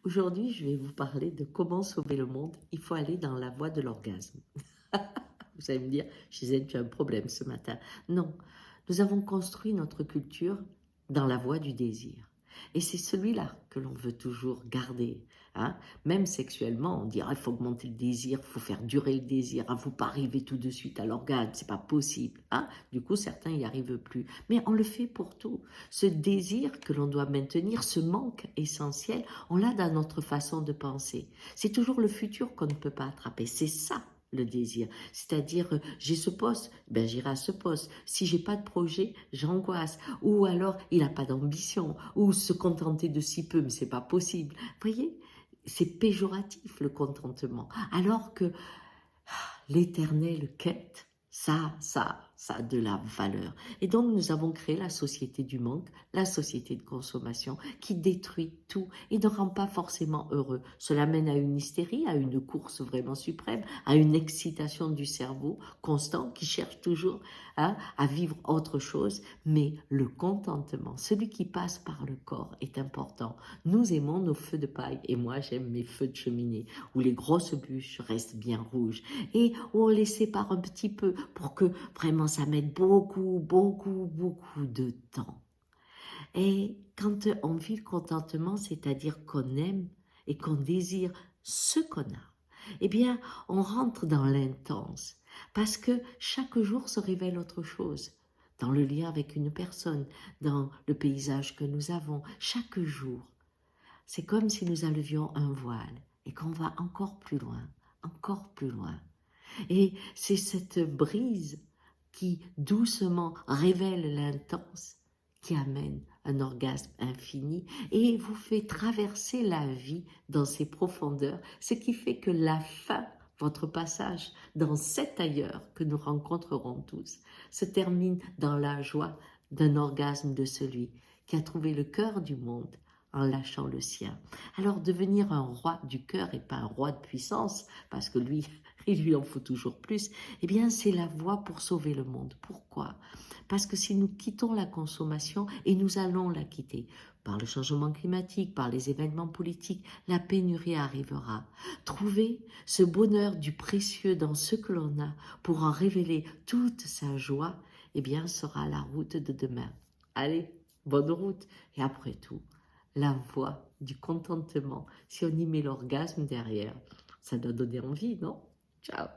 Aujourd'hui, je vais vous parler de comment sauver le monde. Il faut aller dans la voie de l'orgasme. Vous allez me dire, Gisèle, tu as un problème ce matin. Non, nous avons construit notre culture dans la voie du désir. Et c'est celui-là que l'on veut toujours garder. Hein. Même sexuellement, on dirait il faut augmenter le désir, il faut faire durer le désir, il ne faut pas arriver tout de suite à l'orgasme, c'est pas possible. Hein. Du coup, certains n'y arrivent plus. Mais on le fait pour tout. Ce désir que l'on doit maintenir, ce manque essentiel, on l'a dans notre façon de penser. C'est toujours le futur qu'on ne peut pas attraper. C'est ça le désir. C'est-à-dire, j'ai ce poste, ben j'irai à ce poste. Si j'ai pas de projet, j'angoisse. Ou alors, il n'a pas d'ambition. Ou se contenter de si peu, mais c'est pas possible. Vous voyez, c'est péjoratif le contentement. Alors que l'éternelle quête, ça a de la valeur. Et donc, nous avons créé la société du manque, la société de consommation, qui détruit tout et ne rend pas forcément heureux. Cela mène à une hystérie, à une course vraiment suprême, à une excitation du cerveau constant qui cherche toujours à vivre autre chose. Mais le contentement, celui qui passe par le corps, est important. Nous aimons nos feux de paille, et moi j'aime mes feux de cheminée, où les grosses bûches restent bien rouges, et où on les sépare un petit peu pour que vraiment ça mette beaucoup de temps. Et quand on vit le contentement, c'est-à-dire qu'on aime et qu'on désire ce qu'on a, eh bien, on rentre dans l'intense parce que chaque jour se révèle autre chose. Dans le lien avec une personne, dans le paysage que nous avons, chaque jour. C'est comme si nous enlevions un voile et qu'on va encore plus loin, encore plus loin. Et c'est cette brise qui doucement révèle l'intense qui amène un orgasme infini et vous fait traverser la vie dans ses profondeurs, ce qui fait que la fin, votre passage dans cet ailleurs que nous rencontrerons tous, se termine dans la joie d'un orgasme de celui qui a trouvé le cœur du monde en lâchant le sien. Alors devenir un roi du cœur et pas un roi de puissance, parce que lui, il lui en faut toujours plus, eh bien c'est la voie pour sauver le monde. Pourquoi? Parce que si nous quittons la consommation, et nous allons la quitter, par le changement climatique, par les événements politiques, la pénurie arrivera. Trouver ce bonheur du précieux dans ce que l'on a pour en révéler toute sa joie, eh bien sera la route de demain. Allez, bonne route. Et après tout, la voie du contentement, si on y met l'orgasme derrière, ça doit donner envie, non? Ciao!